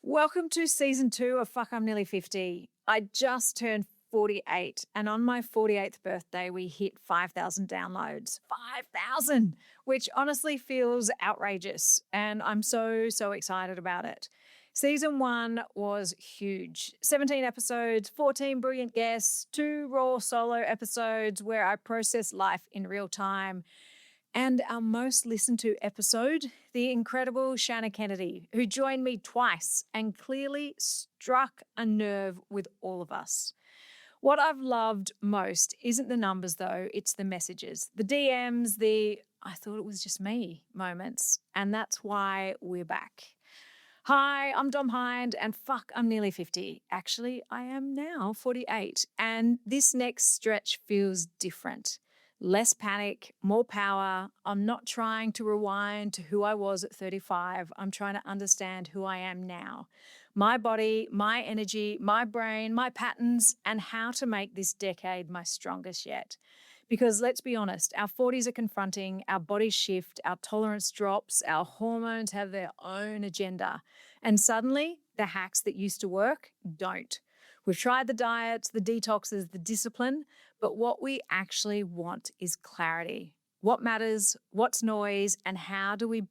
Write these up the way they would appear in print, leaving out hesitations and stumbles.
Welcome to season 2 of Fuck, I'm Nearly 50. I just turned 48, and on my 48th birthday, we hit 5,000 downloads. 5,000, which honestly feels outrageous, and I'm so excited about it. Season 1 was huge. 17 episodes, 14 brilliant guests, 2 raw solo episodes where I process life in real time, and our most listened to episode, the incredible Shanna Kennedy, who joined me twice and clearly struck a nerve with all of us. What I've loved most isn't the numbers, though, it's the messages, the DMs, the I thought it was just me moments. And that's why we're back. Hi, I'm Dom Hind, and fuck, I'm nearly 50. Actually, I am now 48, and this next stretch feels different. Less panic, more power. I'm not trying to rewind to who I was at 35. I'm trying to understand who I am now. My body, my energy, my brain, my patterns, and how to make this decade my strongest yet. Because let's be honest, our 40s are confronting, our bodies shift, our tolerance drops, our hormones have their own agenda. And suddenly, the hacks that used to work don't. We've tried the diets, the detoxes, the discipline, but what we actually want is clarity. What matters, what's noise, and how do we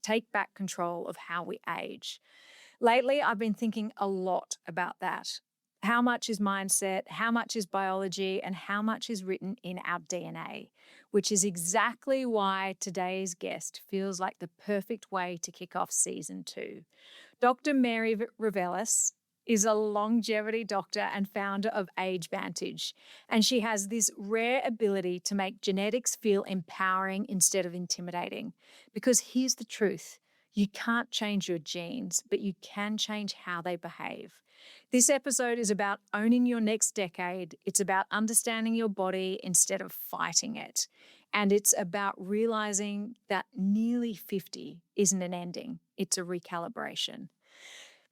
take back control of how we age? Lately, I've been thinking a lot about that. How much is mindset, how much is biology, and how much is written in our DNA, which is exactly why today's guest feels like the perfect way to kick off season 2. Dr. Mary Revelas is a longevity doctor and founder of Age Vantage, and she has this rare ability to make genetics feel empowering instead of intimidating. Because here's the truth. You can't change your genes, but you can change how they behave. This episode is about owning your next decade. It's about understanding your body instead of fighting it. And it's about realizing that nearly 50 isn't an ending, it's a recalibration.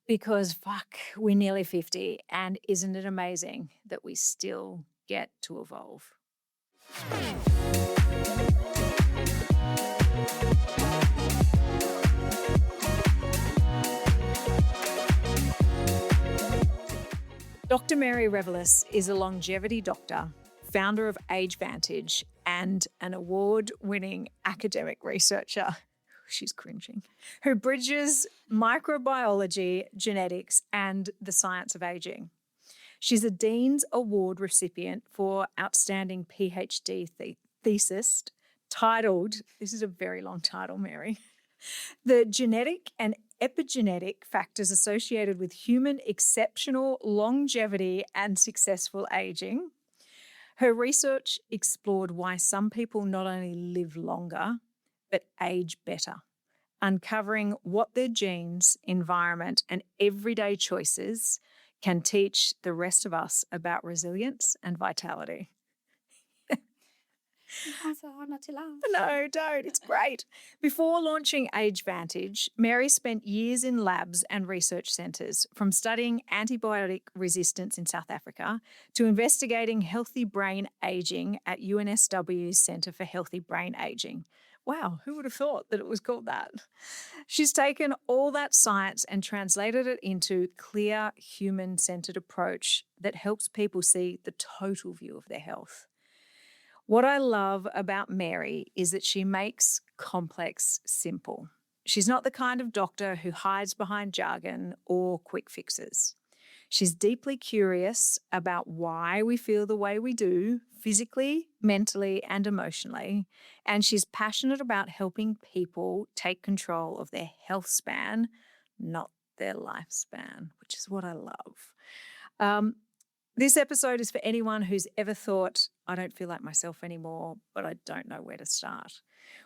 Because fuck, we're nearly 50, and isn't it amazing that we still get to evolve? Dr. Mary Revelas is a longevity doctor, founder of Age Vantage, and an award-winning academic researcher. She's cringing. Who bridges microbiology, genetics, and the science of aging. She's a Dean's Award recipient for outstanding PhD thesis titled, this is a very long title, Mary, The Genetic and Epigenetic Factors Associated with Human Exceptional Longevity and Successful Aging. Her research explored why some people not only live longer, but age better, uncovering what their genes, environment, and everyday choices can teach the rest of us about resilience and vitality. It's so hard not to laugh. No, don't. It's great. Before launching Age Vantage, Mary spent years in labs and research centres, from studying antibiotic resistance in South Africa to investigating healthy brain ageing at UNSW's Centre for Healthy Brain Ageing. Wow, who would have thought that it was called that? She's taken all that science and translated it into clear, human-centred approach that helps people see the total view of their health. What I love about Mary is that she makes complex simple. She's not the kind of doctor who hides behind jargon or quick fixes. She's deeply curious about why we feel the way we do, physically, mentally, and emotionally. And she's passionate about helping people take control of their health span, not their lifespan, which is what I love. This episode is for anyone who's ever thought, I don't feel like myself anymore, but I don't know where to start.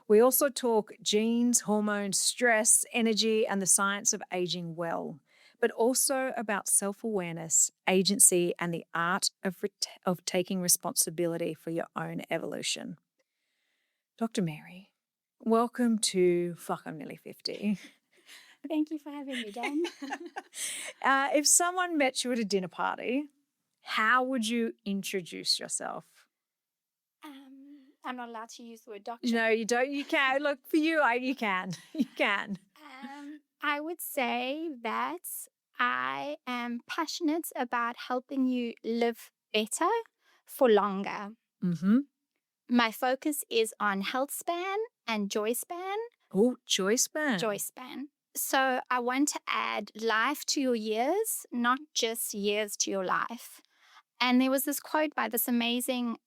We also talk genes, hormones, stress, energy, and the science of aging well, but also about self-awareness, agency, and the art of taking responsibility for your own evolution. Dr. Mary, welcome to Fuck, I'm Nearly 50. Thank you for having me, Dom. If someone met you at a dinner party, how would you introduce yourself? I'm not allowed to use the word doctor. No, you don't. You can. Look, for you, you can. You can. I would say that I am passionate about helping you live better for longer. Mm-hmm. My focus is on health span and joy span. Oh, joy span. Joy span. So I want to add life to your years, not just years to your life. And there was this quote by this amazing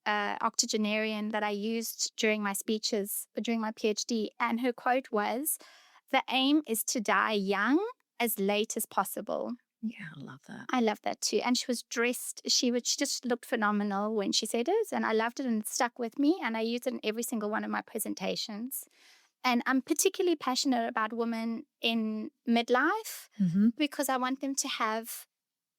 octogenarian that I used during my speeches, during my PhD. And her quote was, "The aim is to die young as late as possible." Yeah, I love that. I love that too. And she was dressed, she just looked phenomenal when she said it. And I loved it and it stuck with me. And I used it in every single one of my presentations. And I'm particularly passionate about women in midlife Mm-hmm. because I want them to have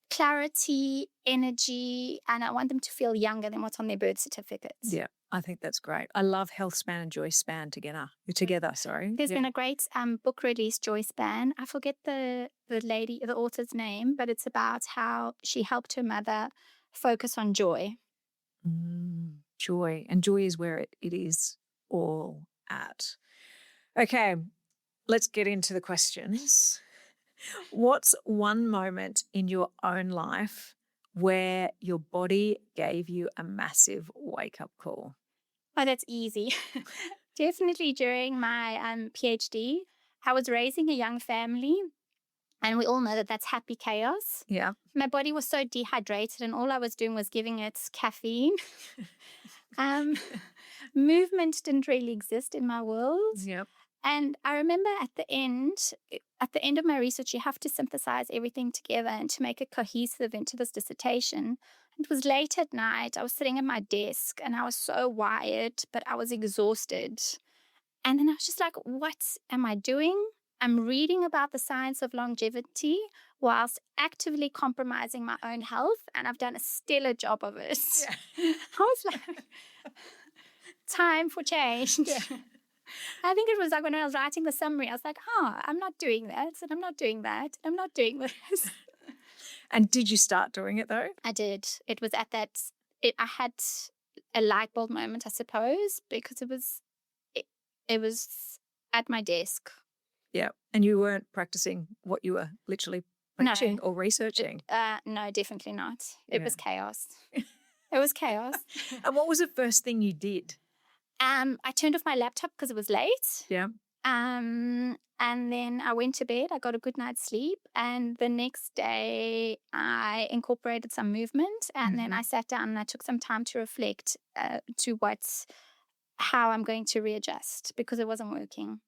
clarity, energy, and I want them to feel younger than what's on their birth certificates. Yeah, I think that's great. I love health span and joy span together. Sorry. There's been a great book release, Joy Span. I forget the author's name, but it's about how she helped her mother focus on joy. Joy. And joy is where it is all at. Okay, let's get into the questions. What's one moment in your own life where your body gave you a massive wake-up call? Oh, that's easy. Definitely during my PhD, I was raising a young family, and we all know that that's happy chaos. Yeah. My body was so dehydrated, and all I was doing was giving it caffeine. Movement didn't really exist in my world. Yep. And I remember at the end of my research, you have to synthesize everything together and to make it cohesive into this dissertation. It was late at night. I was sitting at my desk and I was so wired, but I was exhausted. And then I was just like, what am I doing? I'm reading about the science of longevity whilst actively compromising my own health. And I've done a stellar job of it. Yeah. I was like, time for change. Yeah. I think it was like when I was writing the summary, I was like, I'm not doing that, and I'm not doing that, I'm not doing this. And did you start doing it though? I did. It was at that, I had a light bulb moment, I suppose, because it was at my desk. Yeah. And you weren't practicing what you were literally preaching or researching? No, definitely not. It was chaos. It was chaos. And what was the first thing you did? I turned off my laptop because it was late. Yeah. And then I went to bed. I got a good night's sleep. And the next day, I incorporated some movement. And then I sat down and I took some time to reflect how I'm going to readjust because it wasn't working.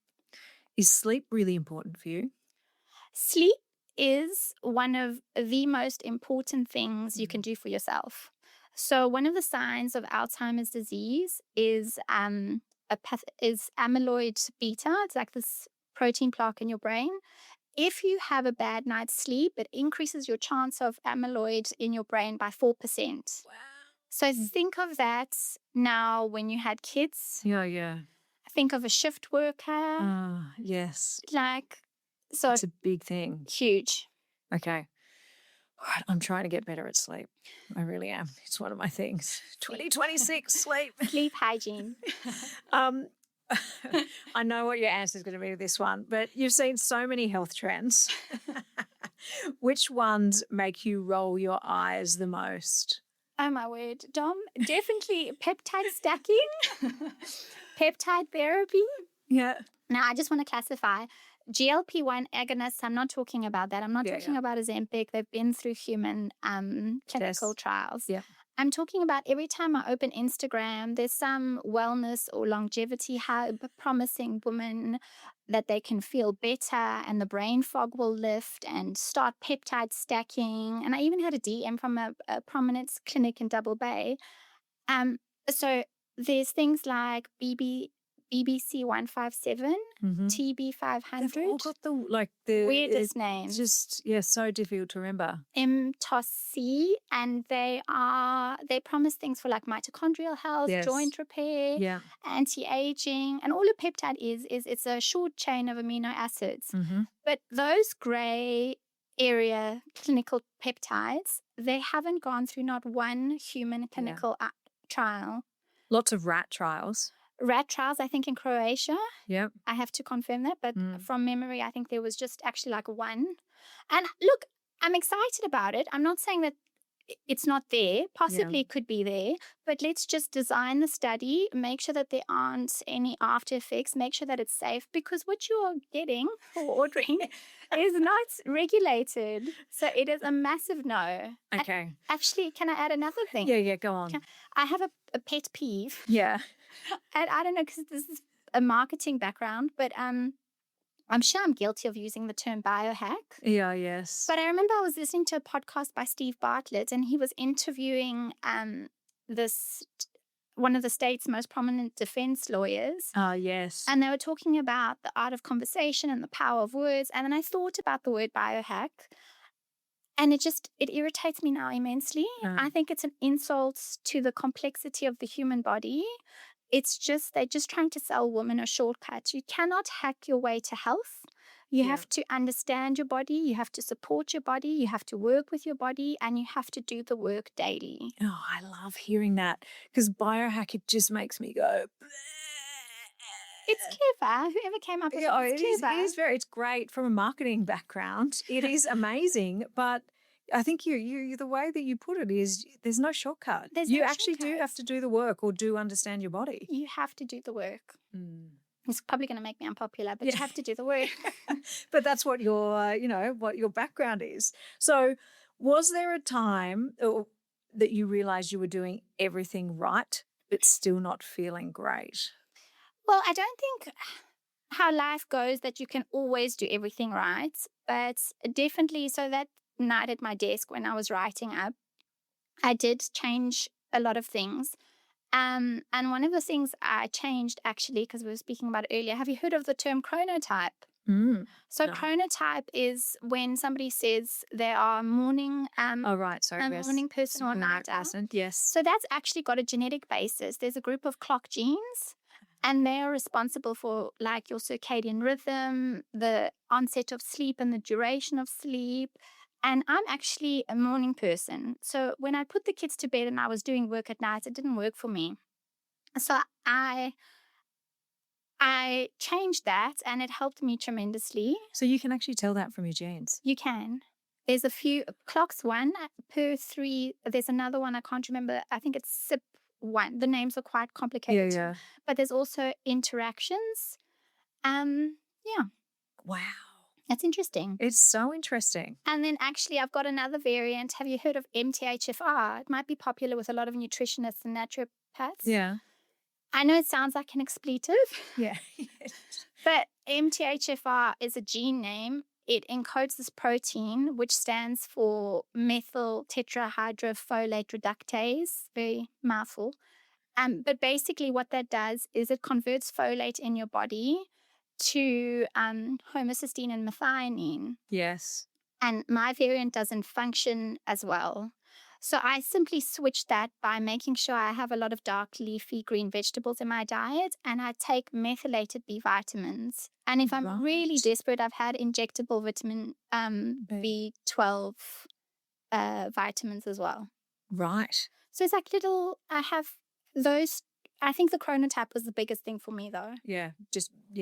Is sleep really important for you? Sleep is one of the most important things you can do for yourself. So one of the signs of Alzheimer's disease is amyloid beta. It's like this protein plaque in your brain. If you have a bad night's sleep, it increases your chance of amyloid in your brain by 4%. Wow. So think of that now when you had kids. Yeah. Think of a shift worker. Yes. So it's a big thing. Huge. Okay. All right, I'm trying to get better at sleep. I really am. It's one of my things. 2026 sleep. Sleep hygiene. I know what your answer is going to be to this one, but you've seen so many health trends. Which ones make you roll your eyes the most? Oh, my word. Dom, definitely peptide stacking, peptide therapy. Yeah. Now, I just want to classify GLP-1 agonists. I'm not talking about that. I'm not talking about Ozempic. They've been through human clinical trials. Yeah. I'm talking about every time I open Instagram, there's some wellness or longevity hub promising women that they can feel better and the brain fog will lift and start peptide stacking. And I even had a DM from a prominent clinic in Double Bay. So there's things like BBC 157, TB 500. They've all got the weirdest names. Just so difficult to remember. mTOS-C, and they promise things for like mitochondrial health, joint repair, anti-aging, and all a peptide is it's a short chain of amino acids. But those gray area clinical peptides, they haven't gone through not one human clinical trial. Lots of rat trials. rat trials, I think, in Croatia. Yep. I have to confirm that, but Mm. from memory, I think there was just actually like one. And look, I'm excited about it. I'm not saying that it's not there. Possibly it could be there, but let's just design the study, make sure that there aren't any after effects, make sure that it's safe, because what you're getting or ordering is not regulated. So it is a massive no. Okay. Actually, can I add another thing? Yeah, go on. I have a pet peeve. Yeah. And I don't know, because this is a marketing background, but I'm sure I'm guilty of using the term biohack. Yeah, yes. But I remember I was listening to a podcast by Steve Bartlett, and he was interviewing one of the state's most prominent defense lawyers. Yes. And they were talking about the art of conversation and the power of words. And then I thought about the word biohack. And it irritates me now immensely. I think it's an insult to the complexity of the human body. They're just trying to sell women a shortcut. You cannot hack your way to health. You have to understand your body. You have to support your body. You have to work with your body, and you have to do the work daily. Oh, I love hearing that, because biohack, it just makes me go. It's clever. Whoever came up with it, it's clever. It's great from a marketing background. It is amazing, but I think you the way that you put it is there's no shortcut. You actually do have to do the work, or do understand your body. You have to do the work. It's probably going to make me unpopular, but you have to do the work. But that's what what your background is. So was there a time that you realized you were doing everything right, but still not feeling great? Well, I don't think how life goes that you can always do everything right, but definitely, so that night at my desk when I was writing up, I did change a lot of things. And one of the things I changed, actually, because we were speaking about it earlier, have you heard of the term chronotype? So no. Chronotype is when somebody says they are morning morning person or night person. Yes. So that's actually got a genetic basis. There's a group of clock genes, and they are responsible for like your circadian rhythm, the onset of sleep and the duration of sleep. And I'm actually a morning person. So when I put the kids to bed and I was doing work at night, it didn't work for me. So I changed that, and it helped me tremendously. So you can actually tell that from your genes? You can. There's a few clocks, 1 per 3. There's another one, I can't remember. I think it's SIP1. The names are quite complicated. Yeah. But there's also interactions. Yeah. Wow. That's interesting. It's so interesting. And then actually I've got another variant. Have you heard of MTHFR? It might be popular with a lot of nutritionists and naturopaths. Yeah. I know it sounds like an expletive. Yeah. But MTHFR is a gene name. It encodes this protein, which stands for methyl tetrahydrofolate reductase. Very mouthful. But basically what that does is it converts folate in your body to homocysteine and methionine. Yes. And my variant doesn't function as well. So I simply switched that by making sure I have a lot of dark leafy green vegetables in my diet, and I take methylated B vitamins. And if I'm really desperate, I've had injectable vitamin B12 vitamins as well. Right. So it's like I have those. I think the chronotype was the biggest thing for me, though. Yeah,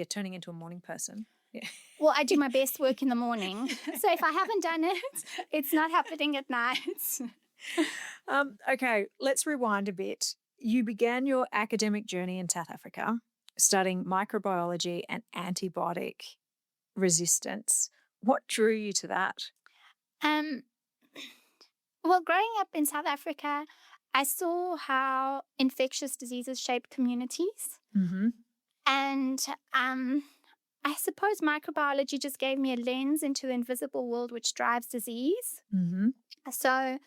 turning into a morning person. Yeah. Well, I do my best work in the morning. So if I haven't done it, it's not happening at night. Okay, let's rewind a bit. You began your academic journey in South Africa, studying microbiology and antibiotic resistance. What drew you to that? Well, growing up in South Africa, I saw how infectious diseases shaped communities. Mm-hmm. And I suppose microbiology just gave me a lens into the invisible world which drives disease. Mm-hmm. So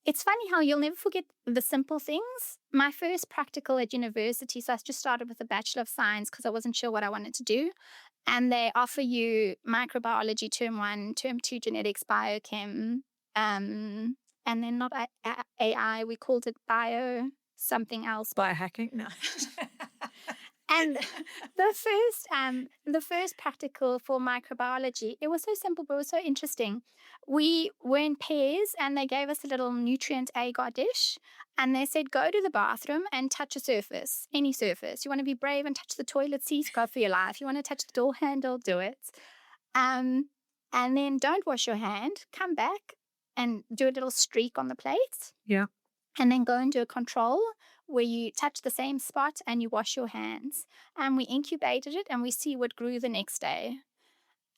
it's funny how you'll never forget the simple things. My first practical at university, so I just started with a Bachelor of Science because I wasn't sure what I wanted to do. And they offer you microbiology term 1, term 2, genetics, biochem, and then not AI, we called it bio something else. Biohacking? No. And the first practical for microbiology, it was so simple, but it was so interesting. We were in pairs and they gave us a little nutrient agar dish and they said, go to the bathroom and touch a surface, any surface. You want to be brave and touch the toilet seat, go for your life. You want to touch the door handle, do it. And then don't wash your hand, come back and do a little streak on the plate. Yeah. And then go and do a control where you touch the same spot and you wash your hands. And we incubated it and we see what grew the next day.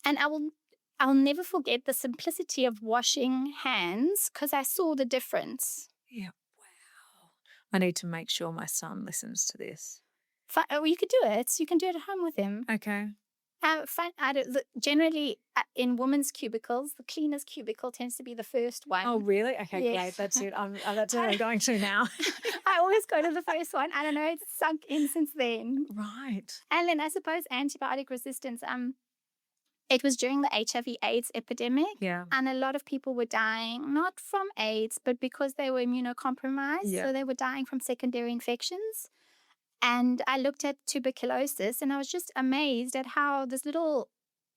And I'll never forget the simplicity of washing hands because I saw the difference. Yeah. Wow. I need to make sure my son listens to this. You could do it. You can do it at home with him. Okay. Generally, in women's cubicles, the cleaner's cubicle tends to be the first one. Oh, really? Okay, Yes. great. That's it. That's where I'm going to now. I always go to the first one. I don't know. It's sunk in since then. Right. And then I suppose antibiotic resistance. It was during the HIV/AIDS epidemic. Yeah. And a lot of people were dying, not from AIDS, but because they were immunocompromised. Yeah. So they were dying from secondary infections. And I looked at tuberculosis and I was just amazed at how this little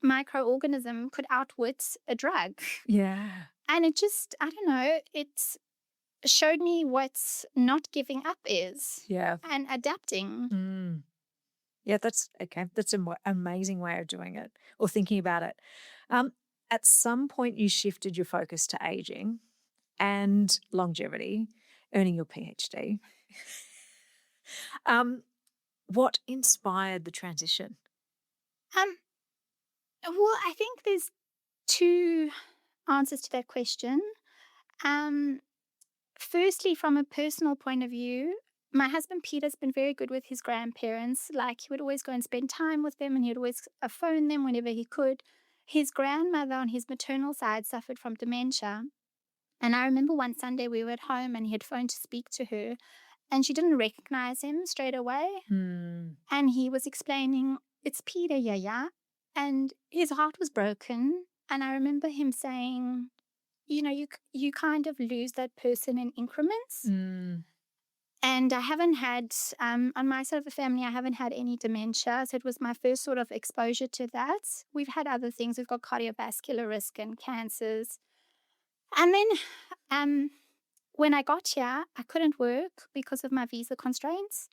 microorganism could outwit a drug. Yeah. And it just, I don't know, it showed me what not giving up is. Yeah. And adapting. Mm. Yeah, that's okay. That's an amazing way of doing it or thinking about it. At some point, you shifted your focus to aging and longevity, earning your PhD. What inspired the transition? Well, I think there's two answers to that question. Firstly, from a personal point of view, my husband Peter's been very good with his grandparents. Like, he would always go and spend time with them and he'd always phone them whenever he could. His grandmother on his maternal side suffered from dementia. And I remember one Sunday we were at home and he had phoned to speak to her and she didn't recognize him straight away. Mm. And he was explaining, it's Peter, yeah. And his heart was broken. And I remember him saying, you know, you kind of lose that person in increments. Mm. And I haven't had, on my side of the family, I haven't had any dementia. So it was my first sort of exposure to that. We've had other things. We've got cardiovascular risk and cancers. And then when I got here, I couldn't work because of my visa constraints.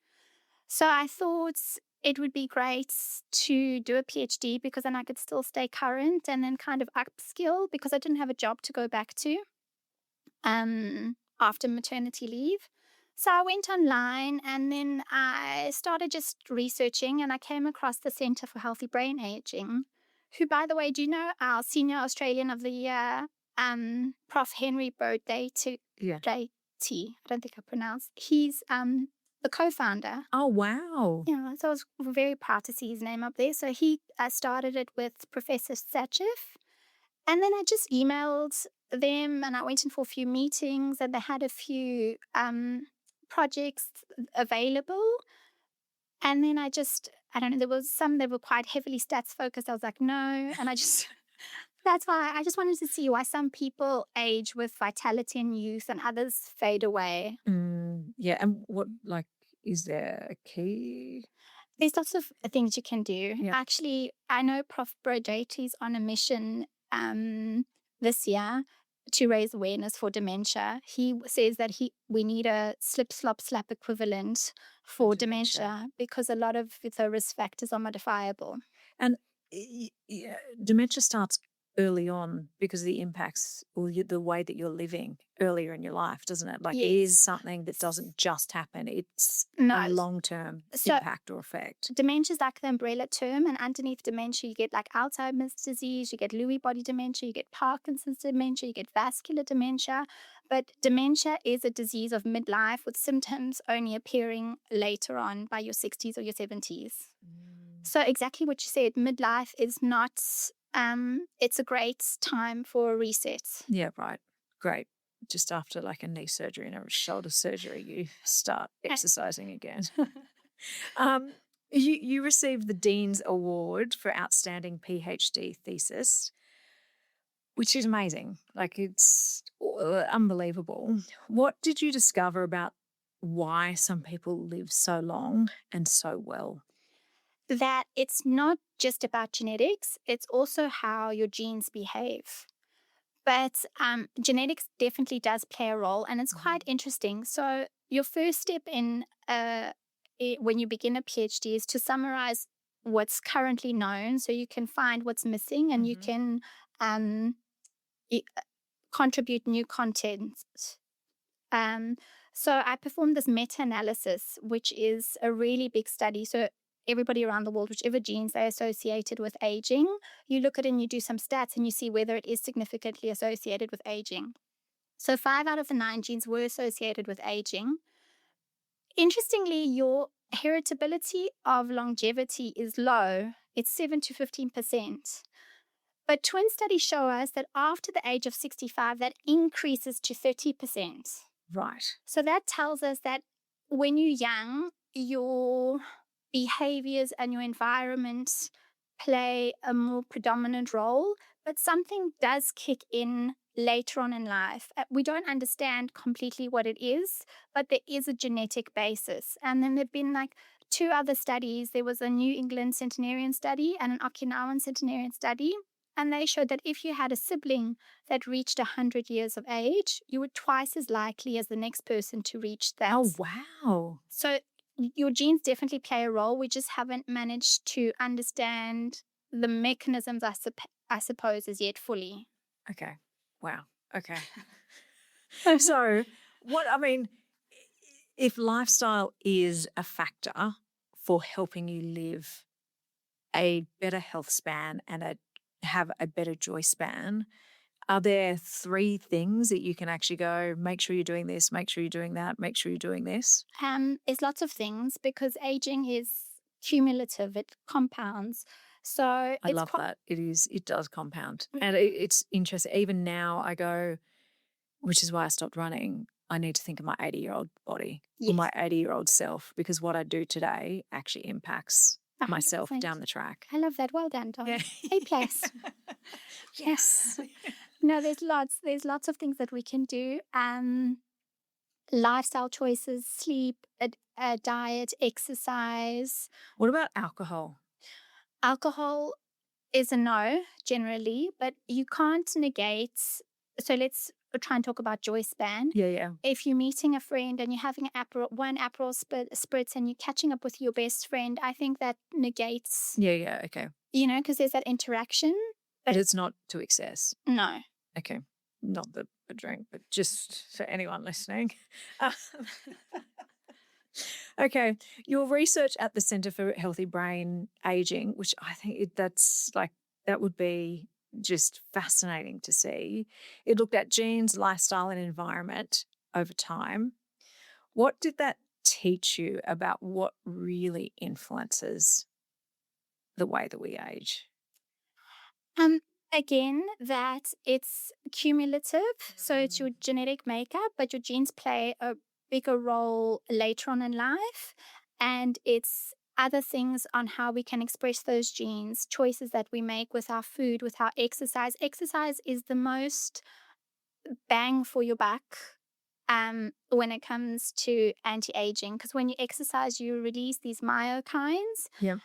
So I thought it would be great to do a PhD because then I could still stay current and then kind of upskill because I didn't have a job to go back to after maternity leave. So I went online and then I started just researching and I came across the Centre for Healthy Brain Aging, who, by the way, do you know our Senior Australian of the Year, Prof. Henry Brodate? Yeah. I don't think I pronounced. He's the co-founder. Oh, wow. Yeah, so I was very proud to see his name up there. So he started it with Professor Satchev. And then I just emailed them and I went in for a few meetings and they had a few projects available. And then I don't know, there was some that were quite heavily stats focused. I was like, no. And that's why I just wanted to see why some people age with vitality and youth and others fade away. Yeah. And what, is there a key? There's lots of things you can do. Yeah. Actually, I know Prof. Brodate is on a mission this year to raise awareness for dementia. He says that we need a slip, slop, slap equivalent for dementia because a lot of the risk factors are modifiable. And dementia starts early on because of the impacts or the way that you're living earlier in your life, doesn't it? Like, Yes. It is something that doesn't just happen. It's a long-term impact or effect. Dementia is like the umbrella term, and underneath dementia, you get like Alzheimer's disease, you get Lewy body dementia, you get Parkinson's dementia, you get vascular dementia. But dementia is a disease of midlife with symptoms only appearing later on by your 60s or your 70s. So exactly what you said, midlife is not... it's a great time for a reset. Yeah, right. Great. Just after like a knee surgery and a shoulder surgery, you start exercising again. You received the Dean's Award for Outstanding PhD Thesis, which is amazing. Like, it's unbelievable. What did you discover about why some people live so long and so well? that it's not just about genetics, it's also how your genes behave. But genetics definitely does play a role, and it's quite interesting. So your first step in when you begin a PhD is to summarize what's currently known, so you can find what's missing, and you can um, contribute new content. So I performed this meta-analysis, which is a really big study. So everybody around the world, whichever genes they associated with aging, you look at it and you do some stats and you see whether it is significantly associated with aging. So 5 out of the 9 genes were associated with aging. Interestingly, your heritability of longevity is low. It's 7 to 15%. But twin studies show us that after the age of 65, that increases to 30%. Right. So that tells us that when you're young, your behaviors and your environment play a more predominant role, but something does kick in later on in life. We don't understand completely what it is, but there is a genetic basis. And then there've been like 2 other studies. There was a New England centenarian study and an Okinawan centenarian study. And they showed that if you had a sibling that reached 100 years of age, you were twice as likely as the next person to reach that. Oh, wow. So your genes definitely play a role. We just haven't managed to understand the mechanisms, I suppose, as yet fully. Okay. Wow. Okay. So if lifestyle is a factor for helping you live a better health span and have a better joy span, are there 3 things that you can actually go, make sure you're doing this, make sure you're doing that, make sure you're doing this? There's lots of things because aging is cumulative, it compounds. So I love that. It does compound. And it's interesting. Even now I go, which is why I stopped running. I need to think of my 80-year-old body or my 80-year-old self, because what I do today actually impacts 100%. myself down the track. I love that. Well done, Don. Yeah. A plus. Yes. No, there's lots of things that we can do. Lifestyle choices, sleep, diet, exercise. What about alcohol? Alcohol is a no generally, but you can't negate. So let's try and talk about joy span. Yeah. If you're meeting a friend and you're having one Aperol spritz and you're catching up with your best friend, I think that negates. Yeah. Okay. Because there's that interaction. But it's not to excess. No. Okay. Not the drink, but just for anyone listening. Okay. Your research at the Centre for Healthy Brain Aging, which I think that would be just fascinating to see. It looked at genes, lifestyle, and environment over time. What did that teach you about what really influences the way that we age? Again, that it's cumulative, so it's your genetic makeup, but your genes play a bigger role later on in life, and it's other things on how we can express those genes, choices that we make with our food, with our exercise. Exercise is the most bang for your buck when it comes to anti-aging, because when you exercise, you release these myokines. Yeah.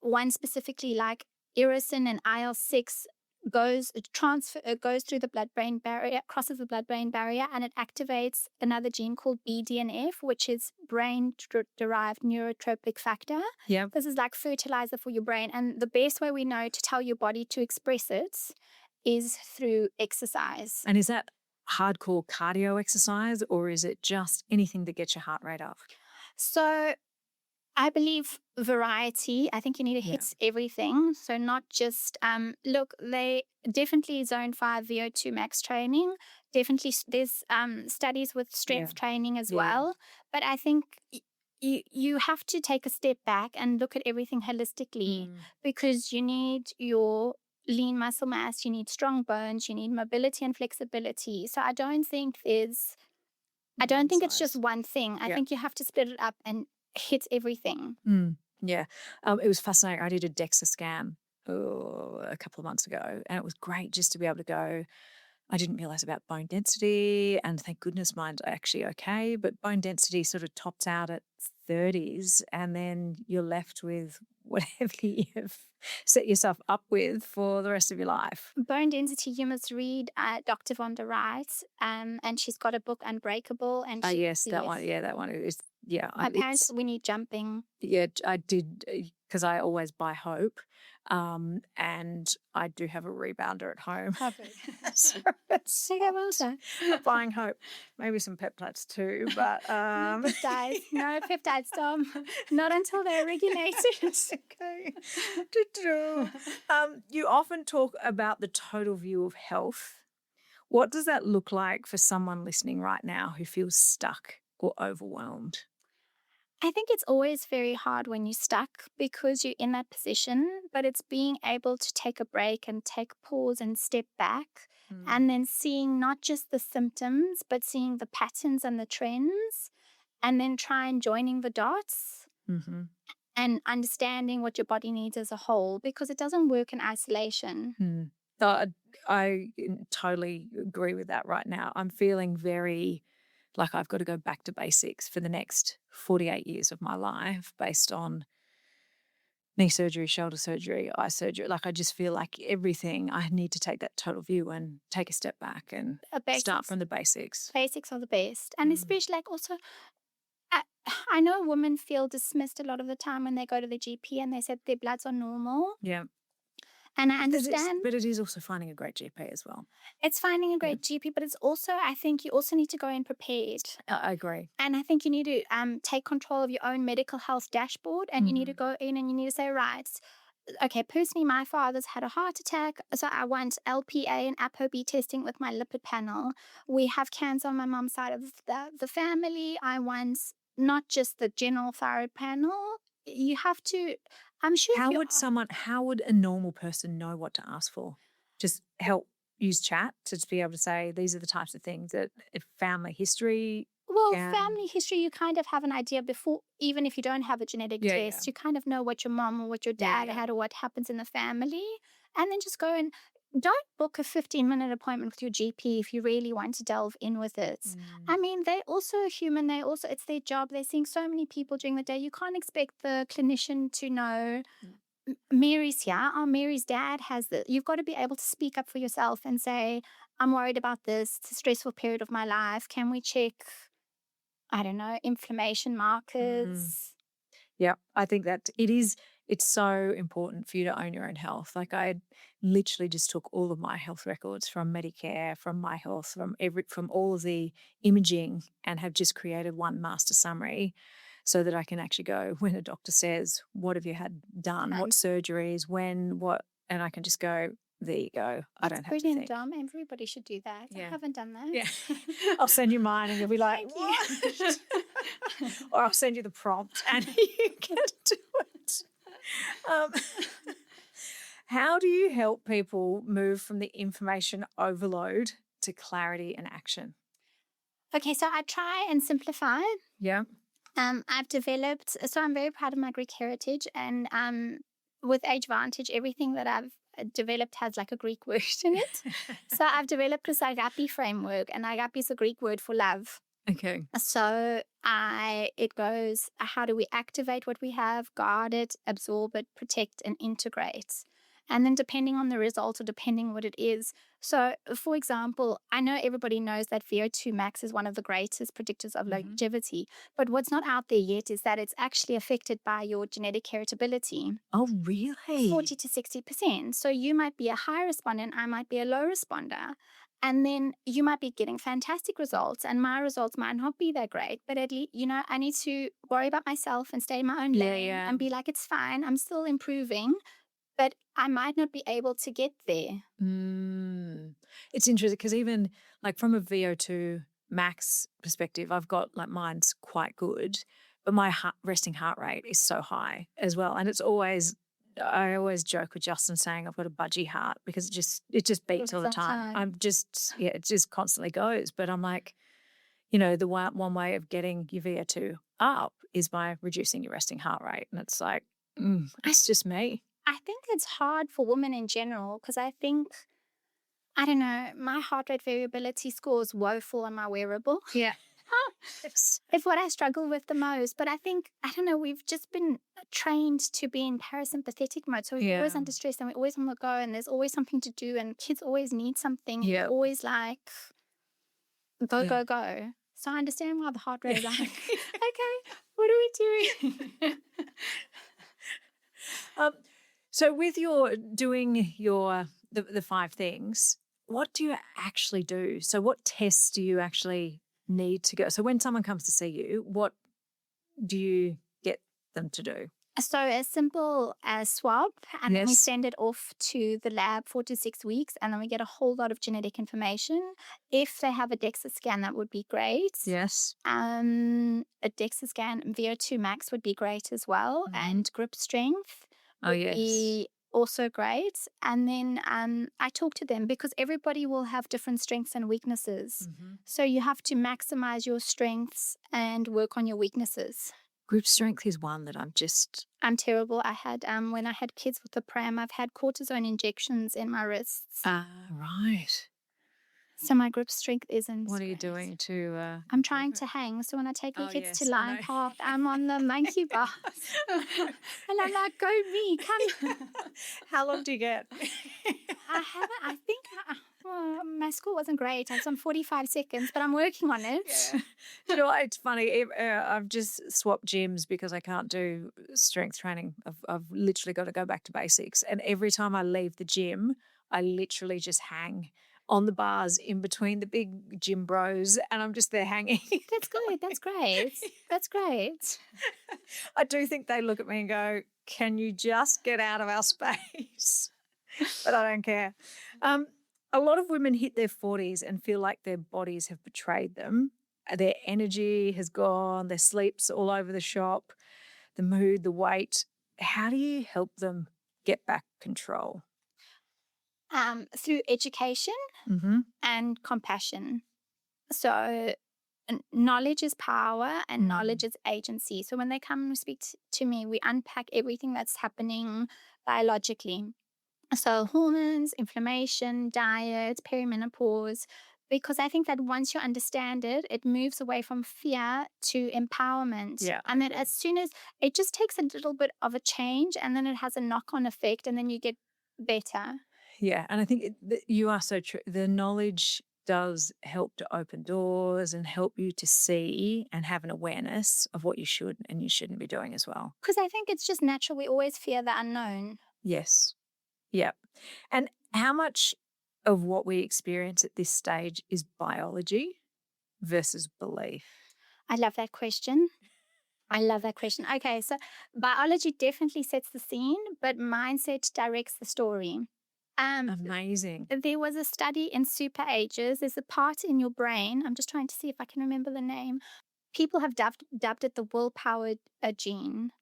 One specifically like irisin and IL-6 goes through the blood-brain barrier, crosses the blood-brain barrier, and it activates another gene called BDNF, which is brain-derived neurotropic factor. Yeah. This is like fertilizer for your brain, and the best way we know to tell your body to express it is through exercise. And is that hardcore cardio exercise, or is it just anything that gets your heart rate up? So I believe variety. I think you need to hit everything. So not just, they definitely zone 5 VO2 max training. Definitely there's studies with strength training as well. But I think you have to take a step back and look at everything holistically because you need your lean muscle mass, you need strong bones, you need mobility and flexibility. So I don't think it's just one thing. I think you have to split it up and hit everything. Yeah. It was fascinating. I did a DEXA scan a couple of months ago, and it was great just to be able to go, I didn't realize about bone density, and thank goodness mine's actually okay, but bone density sort of tops out at 30s, and then you're left with whatever you've set yourself up with for the rest of your life. Bone density, you must read Dr. Vonda Wright, and she's got a book, Unbreakable. And Yes, that one. Yeah, that one is. Yeah, my parents, when you're jumping. Yeah, I did, because I always buy Hope, and I do have a rebounder at home. So it's Okay, well done. buying Hope, maybe some peptides too, but No peptides, no peptides, Tom. Not until they're regulated. Okay. You often talk about the total view of health. What does that look like for someone listening right now who feels stuck or overwhelmed? I think it's always very hard when you're stuck because you're in that position, but it's being able to take a break and take a pause and step back, and then seeing not just the symptoms, but seeing the patterns and the trends, and then try and joining the dots and understanding what your body needs as a whole, because it doesn't work in isolation. I totally agree with that right now. I'm feeling very like I've got to go back to basics for the next 48 years of my life based on knee surgery, shoulder surgery, eye surgery. Like I just feel like everything, I need to take that total view and take a step back and start from the basics. Basics are the best. And especially like also, I know women feel dismissed a lot of the time when they go to the GP and they said their bloods are normal. Yeah. And I understand. But it is also finding a great GP as well. It's finding a great GP, but it's also, I think you also need to go in prepared. I agree. And I think you need to take control of your own medical health dashboard, and you need to go in and you need to say, right, okay, personally, my father's had a heart attack, so I want LPA and ApoB testing with my lipid panel. We have cancer on my mom's side of the family. I want not just the general thyroid panel. You have to, I'm sure. How would a normal person know what to ask for? Just help use chat to just be able to say, these are the types of things that family history. Well, family history, you kind of have an idea before, even if you don't have a genetic test, you kind of know what your mom or what your dad had or what happens in the family. And then just go and don't book a 15-minute appointment with your GP if you really want to delve in with it. I mean, they're also human. It's their job. They're seeing so many people during the day. You can't expect the clinician to know Mary's here. Oh, Mary's dad has this. You've got to be able to speak up for yourself and say, I'm worried about this. It's a stressful period of my life. Can we check, I don't know, inflammation markers? Yeah, I think that it's so important for you to own your own health. Like I literally just took all of my health records from Medicare, from my health, from all of the imaging, and have just created one master summary so that I can actually go when a doctor says, what have you had done? What surgeries, when, what, and I can just go, there you go. I don't have to think. Dom. Everybody should do that. I haven't done that. Yeah. I'll send you mine and you'll be like, what? Or I'll send you the prompt and you can do it. How do you help people move from the information overload to clarity and action? Okay, so I try and simplify. Yeah. I've developed, so I'm very proud of my Greek heritage, and with Age Vantage, everything that I've developed has like a Greek word in it. So I've developed this agape framework, and agape is a Greek word for love. Okay. So it goes, how do we activate what we have, guard it, absorb it, protect, and integrate? And then depending on the result or depending what it is. So, for example, I know everybody knows that VO2 max is one of the greatest predictors of longevity. But what's not out there yet is that it's actually affected by your genetic heritability. Oh, really? 40 to 60%. So you might be a high responder and I might be a low responder. And then you might be getting fantastic results and my results might not be that great. But at least, I need to worry about myself and stay in my own lane and be like, it's fine. I'm still improving. But I might not be able to get there. It's interesting because even like from a VO2 max perspective, I've got like mine's quite good, but my resting heart rate is so high as well. And I always joke with Justin saying I've got a budgie heart because it just beats all the time. It just constantly goes. But I'm like, the one way of getting your VO2 up is by reducing your resting heart rate. And it's like, it's just me. I think it's hard for women in general because I think I don't know, my heart rate variability score is woeful on my wearable. Yeah. Yes. It's what I struggle with the most. But I think, I don't know, we've just been trained to be in parasympathetic mode. So we're always Yeah. under stress and we're always on the go and there's always something to do and kids always need something. Yeah. Always like, go, Yeah. go, go. So I understand why the heart rate is like, okay, what are we doing? So with your doing the 5 things, what do you actually do? So what tests do you actually need to go? So when someone comes to see you, what do you get them to do? So as simple as swab, and then we Yes. send it off to the lab 4 to 6 weeks, and then we get a whole lot of genetic information. If they have a DEXA scan, that would be great. Yes. A DEXA scan, VO2 max would be great as well, and grip strength Oh, would yes. be also great. And then I talk to them because everybody will have different strengths and weaknesses. So you have to maximize your strengths and work on your weaknesses. Grip strength is one that I'm terrible. I had when I had kids with the pram, I've had cortisone injections in my wrists. right. So my grip strength isn't. What are you great. doing to I'm trying to hang. So when I take the Oh, kids to yes, I Lion know. Park, I'm on the monkey bars. And I'm like, go me, come. How long do you get? I haven't, I think my score wasn't great. I was on 45 seconds, but I'm working on it. Yeah. You know what? It's funny. I've just swapped gyms because I can't do strength training. I've literally got to go back to basics. And every time I leave the gym, I literally just hang on the bars in between the big gym bros, and I'm just there hanging. That's good. That's great. That's great. I do think they look at me and go, "Can you just get out of our space?" But I don't care. A lot of women hit their 40s and feel like their bodies have betrayed them. Their energy has gone, their sleep's all over the shop, the mood, the weight. How do you help them get back control? Through education and compassion. So knowledge is power and knowledge is agency. So when they come and speak to me, we unpack everything that's happening biologically. So hormones, inflammation, diet, perimenopause, because I think that once you understand it, it moves away from fear to empowerment. Yeah. And then as soon as it just takes a little bit of a change and then it has a knock-on effect and then you get better. Yeah, and I think you are so true. The knowledge does help to open doors and help you to see and have an awareness of what you should and you shouldn't be doing as well. Because I think it's just natural. We always fear the unknown. Yes. Yeah. And how much of what we experience at this stage is biology versus belief? I love that question. Okay, so biology definitely sets the scene, but mindset directs the story. Amazing. There was a study in super ages. There's a part in your brain. I'm just trying to see if I can remember the name. People have dubbed it the willpower gene.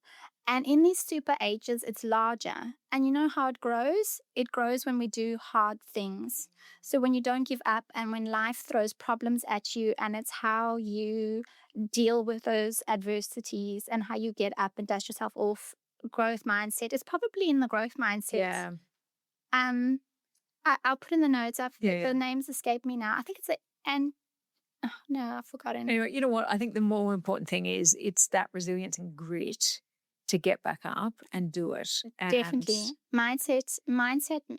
And in these super ages, it's larger. And you know how it grows? It grows when we do hard things. So when you don't give up and when life throws problems at you, and it's how you deal with those adversities and how you get up and dust yourself off. Growth mindset is probably in the growth mindset. Yeah. I'll put in the notes. Yeah. The names escape me now. I think it's no, I've forgotten. Anyway, you know what? I think the more important thing is it's that resilience and grit to get back up and do it. Definitely. Mindset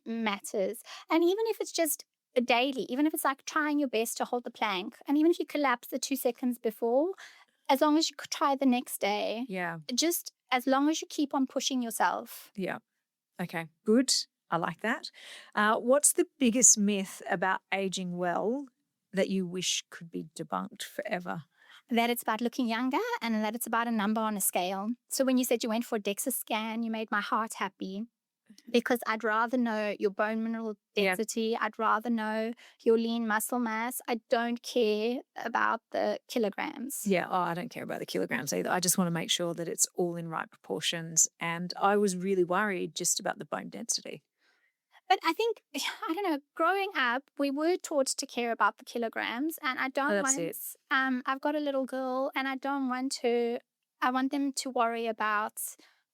matters. And even if it's just daily, even if it's like trying your best to hold the plank, and even if you collapse the 2 seconds before, as long as you could try the next day. Yeah. Just as long as you keep on pushing yourself. Yeah. Okay, good. I like that. What's the biggest myth about aging well that you wish could be debunked forever? That it's about looking younger and that it's about a number on a scale. So when you said you went for a DEXA scan, you made my heart happy because I'd rather know your bone mineral density. Yeah. I'd rather know your lean muscle mass. I don't care about the kilograms. Yeah, I don't care about the kilograms either. I just want to make sure that it's all in right proportions. And I was really worried just about the bone density. But I think, I don't know, growing up, we were taught to care about the kilograms. And I don't want, I've got a little girl and I want them to worry about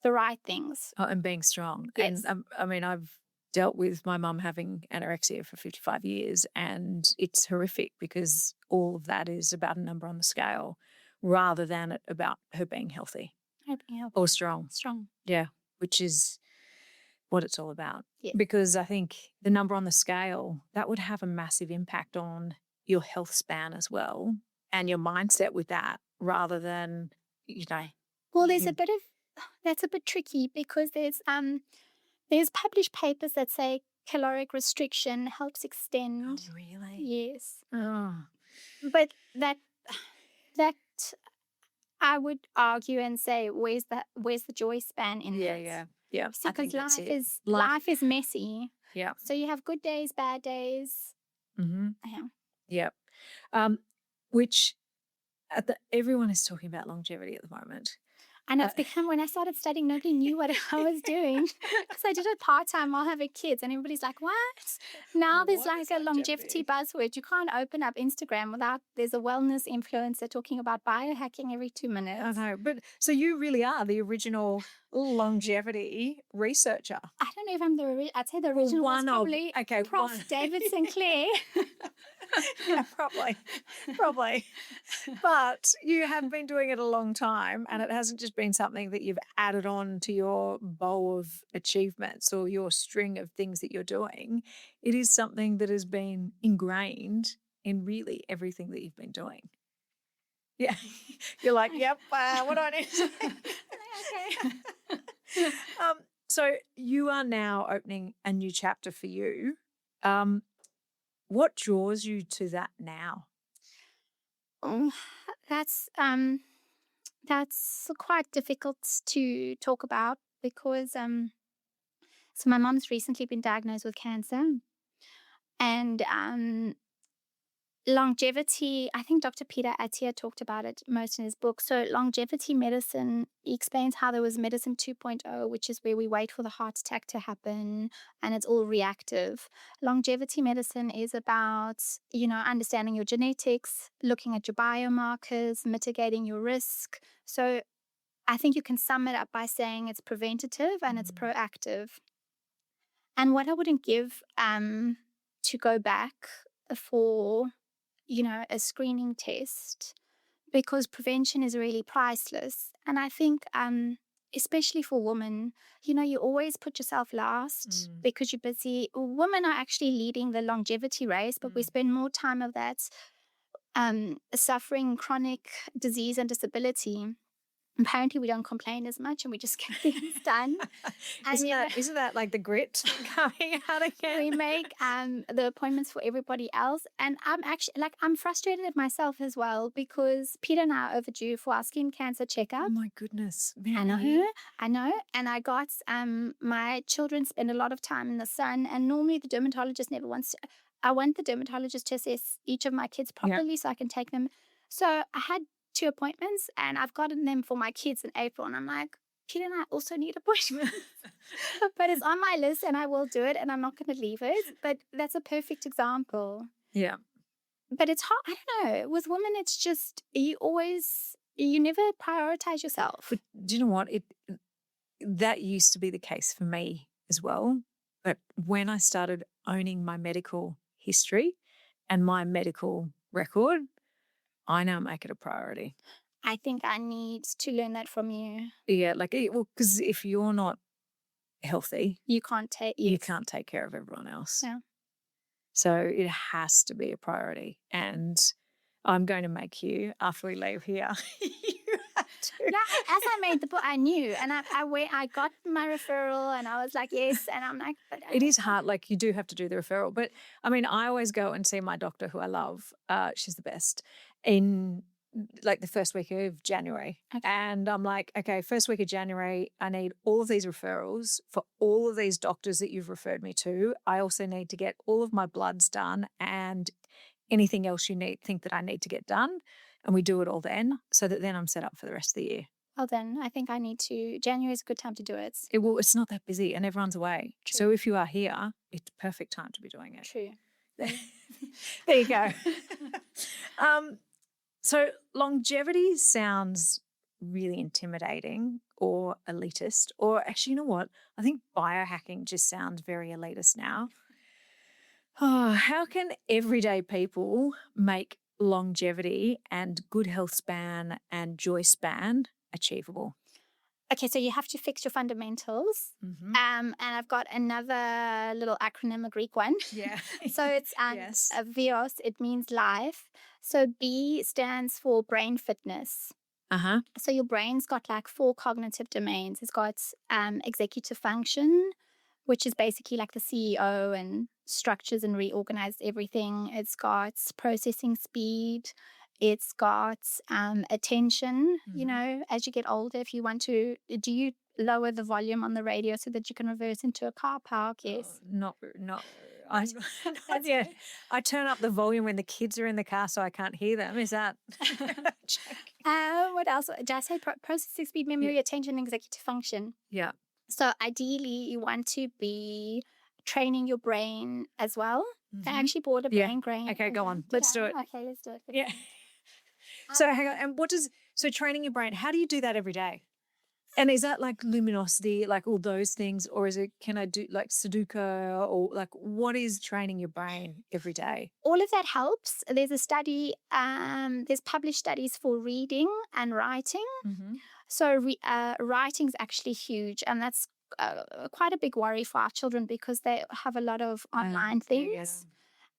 the right things. Oh, and being strong. Yes. And I mean, I've dealt with my mum having anorexia for 55 years, and it's horrific because all of that is about a number on the scale rather than about her being healthy or strong. Yeah, which is what it's all about. Yeah. Because I think the number on the scale, that would have a massive impact on your health span as well and your mindset with that rather than, Well, that's a bit tricky because there's published papers that say caloric restriction helps extend. Oh, really? Yes. Oh. But that I would argue and say, where's the joy span in that? Yeah. Because life is messy. Yeah. So you have good days, bad days. Mm-hmm. Yeah. Yep. Which everyone is talking about longevity at the moment. And it's become, when I started studying, nobody knew what I was doing because I did it part-time while having kids and everybody's like, what? Now there's like a longevity buzzword. You can't open up Instagram without, there's a wellness influencer talking about biohacking every 2 minutes. I know, but so you really are the original longevity researcher. I don't know if I'm I'd say the original was probably Prof. David Sinclair. Yeah, probably. But you have been doing it a long time and it hasn't just been something that you've added on to your bowl of achievements or your string of things that you're doing. It is something that has been ingrained in really everything that you've been doing. Yeah. You're like, yep, what do I need to say? Okay. So you are now opening a new chapter for you. What draws you to that now? That's quite difficult to talk about because so my mom's recently been diagnosed with cancer, and longevity, I think Dr. Peter Attia talked about it most in his book. So longevity medicine, he explains how there was medicine 2.0, which is where we wait for the heart attack to happen and it's all reactive. Longevity medicine is about, understanding your genetics, looking at your biomarkers, mitigating your risk. So I think you can sum it up by saying it's preventative and it's proactive. And what I wouldn't give to go back for a screening test, because prevention is really priceless. And I think, especially for women, you always put yourself last because you're busy. Women are actually leading the longevity race, but we spend more time of that suffering chronic disease and disability. Apparently we don't complain as much and we just get things done. Isn't that like the grit coming out again? We make the appointments for everybody else. And I'm actually I'm frustrated at myself as well because Peter and I are overdue for our skin cancer checkup. Oh my goodness. I know. And I got my children spend a lot of time in the sun and normally the dermatologist never wants to. I want the dermatologist to assess each of my kids properly so I can take them. So I had 2 appointments and I've gotten them for my kids in April and I'm like, Peter and I also need appointments. But it's on my list and I will do it and I'm not going to leave it. But that's a perfect example. Yeah. But it's hard. I don't know. With women, it's just you never prioritize yourself. But do you know what? That used to be the case for me as well. But when I started owning my medical history and my medical record, I now make it a priority. I think I need to learn that from you. Yeah, because if you're not healthy, you can't take care of everyone else. Yeah. So it has to be a priority. And I'm going to make you, after we leave here, you have to. No, as I made the book, I knew. And I got my referral and I was like, yes. And I'm like, but it is hard. Like you do have to do the referral. But I mean, I always go and see my doctor who I love. She's the best. In like the first week of January. Okay. And I'm like, okay, first week of January, I need all of these referrals for all of these doctors that you've referred me to. I also need to get all of my bloods done and anything else you think that I need to get done. And we do it all then so that then I'm set up for the rest of the year. Well, then I think I need to. January is a good time to do it. It's not that busy and everyone's away. True. So if you are here, it's a perfect time to be doing it. True. There you go. So longevity sounds really intimidating or elitist, or actually, you know what? I think biohacking just sounds very elitist now. Oh, how can everyday people make longevity and good health span and joy span achievable? Okay, so you have to fix your fundamentals. Mm-hmm. And I've got another little acronym, a Greek one. Yeah. So it's Yes. Vios, it means life. So B stands for brain fitness. Uh-huh. So your brain's got like 4 cognitive domains. It's got executive function, which is basically like the CEO and structures and reorganized everything. It's got processing speed. It's got attention. You know, as you get older, if you want to, do you lower the volume on the radio so that you can reverse into a car park? Yes. Not. I not yet. I turn up the volume when the kids are in the car so I can't hear them. Is that? What else? Did I say processing speed, memory, attention, executive function? Yeah. So ideally, you want to be training your brain as well. I actually bought a brain grain. Okay, go on. Let's do it. Okay, let's do it. Yeah. So hang on. And so training your brain, how do you do that every day? And is that like luminosity, like all those things, or is it, can I do like Sudoku, or like what is training your brain every day? All of that helps. There's a study, there's published studies for reading and writing. Mm-hmm. So writing is actually huge, and that's quite a big worry for our children because they have a lot of online things.